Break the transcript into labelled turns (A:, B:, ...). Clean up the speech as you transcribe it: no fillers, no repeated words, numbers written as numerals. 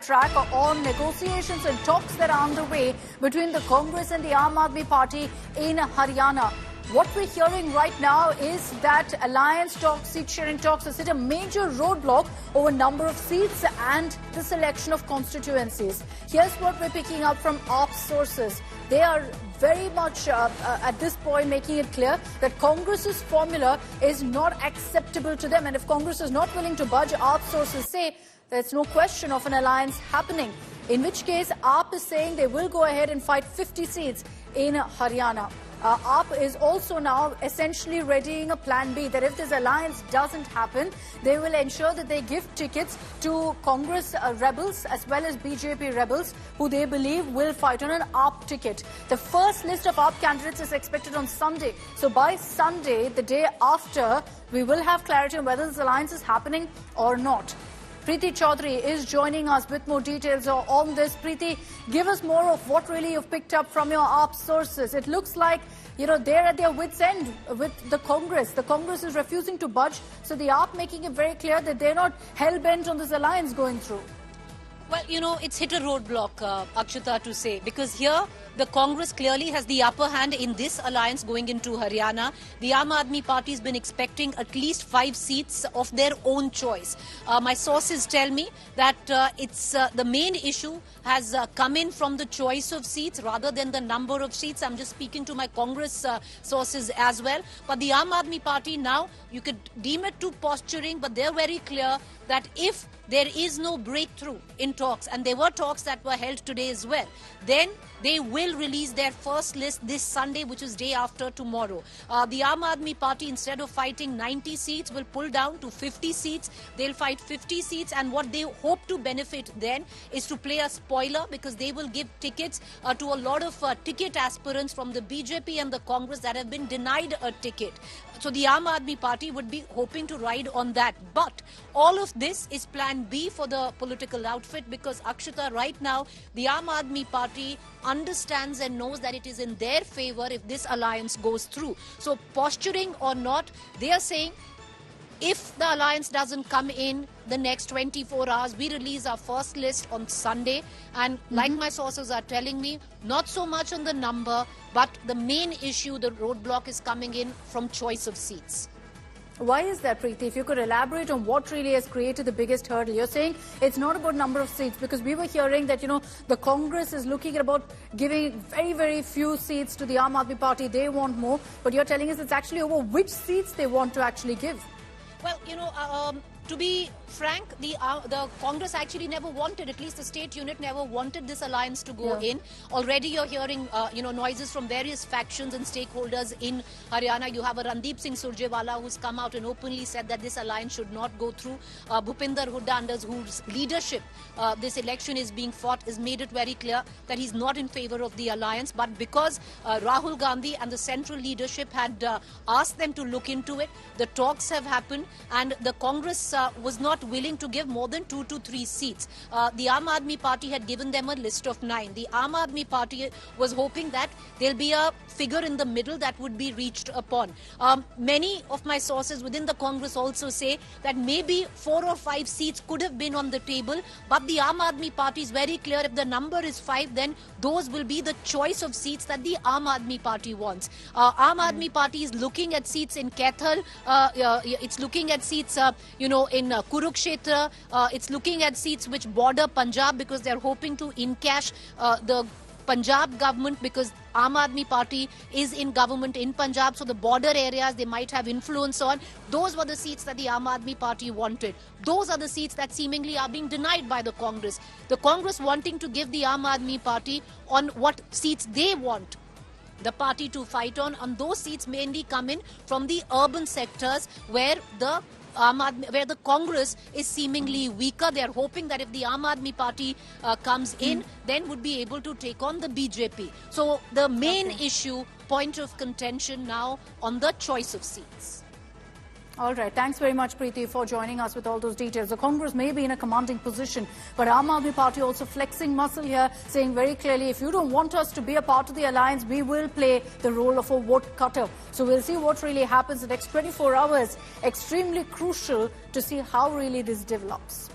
A: Track on negotiations and talks that are underway between the Congress and the Aam Aadmi Party in Haryana. What we're hearing right now is that alliance talks, seat sharing talks, has hit a major roadblock over number of seats and the selection of constituencies. Here's what we're picking up from AAP sources. They are very much at this point making it clear that Congress's formula is not acceptable to them, and if Congress is not willing to budge, AAP sources say there's no question of an alliance happening, in which case AAP is saying they will go ahead and fight 50 seats in Haryana. AAP is also now essentially readying a plan B, that if this alliance doesn't happen, they will ensure that they give tickets to Congress rebels as well as BJP rebels who they believe will fight on an AAP ticket. The first list of AAP candidates is expected on Sunday. So by Sunday, the day after, we will have clarity on whether this alliance is happening or not. Preeti Chaudhary is joining us with more details on this. Preeti, give us more of what really you've picked up from your AAP sources. It looks like, they're at their wits' end with the Congress. The Congress is refusing to budge, so the AAP making it very clear that they're not hell-bent on this alliance going through.
B: Well, it's hit a roadblock, Akshita, to say, because here the Congress clearly has the upper hand in this alliance going into Haryana. The Aam Aadmi Party has been expecting at least 5 seats of their own choice. My sources tell me that it's the main issue has come in from the choice of seats rather than the number of seats. I'm just speaking to my Congress sources as well. But the Aam Aadmi Party now, you could deem it to posturing, but they're very clear that if there is no breakthrough in talks, and there were talks that were held today as well, then they will release their first list this Sunday, which is day after tomorrow. The Aam Aadmi Party, instead of fighting 90 seats, will pull down to 50 seats. They'll fight 50 seats, and what they hope to benefit then is to play a spoiler, because they will give tickets to a lot of ticket aspirants from the BJP and the Congress that have been denied a ticket. So the Aam Aadmi Party would be hoping to ride on that. But all of this is plan B for the political outfit, because Akshita, right now, the Aam Aadmi Party understands and knows that it is in their favor if this alliance goes through. So posturing or not, they are saying, if the alliance doesn't come in the next 24 hours, we release our first list on Sunday. And like my sources are telling me, not so much on the number, but the main issue, the roadblock, is coming in from choice of seats.
A: Why is that, Preeti? If you could elaborate on what really has created the biggest hurdle. You're saying it's not about number of seats, because we were hearing that, the Congress is looking at about giving very, very few seats to the Aam Aadmi Party. They want more. But you're telling us it's actually over which seats they want to actually give.
B: Well, to be frank, the Congress actually never wanted, at least the state unit never wanted this alliance to go in. Already you're hearing, noises from various factions and stakeholders in Haryana. You have a Randeep Singh Surjewala who's come out and openly said that this alliance should not go through. Bhupinder Hooda, under whose leadership this election is being fought, has made it very clear that he's not in favor of the alliance. But because Rahul Gandhi and the central leadership had asked them to look into it, the talks have happened, and the Congress was not willing to give more than 2 to 3 seats. The Aam Aadmi Party had given them a list of 9. The Aam Aadmi Party was hoping that there'll be a figure in the middle that would be reached upon. Many of my sources within the Congress also say that maybe 4 or 5 seats could have been on the table, but the Aam Aadmi Party is very clear, if the number is 5, then those will be the choice of seats that the Aam Aadmi Party wants. Aam Aadmi Party is looking at seats in Kaithal, it's looking at seats, in Kurukshetra, it's looking at seats which border Punjab, because they're hoping to encash the Punjab government, because Aam Aadmi Party is in government in Punjab, so the border areas they might have influence on. Those were the seats that the Aam Aadmi Party wanted. Those are the seats that seemingly are being denied by the Congress. The Congress wanting to give the Aam Aadmi Party on what seats they want the party to fight on, and those seats mainly come in from the urban sectors where the Congress is seemingly weaker. They are hoping that if the Aam Aadmi Party comes in, then would be able to take on the BJP. So the main issue, point of contention now on the choice of seats.
A: All right. Thanks very much, Preeti, for joining us with all those details. The Congress may be in a commanding position, but Aam Aadmi Party also flexing muscle here, saying very clearly, if you don't want us to be a part of the alliance, we will play the role of a vote cutter. So we'll see what really happens the next 24 hours. Extremely crucial to see how really this develops.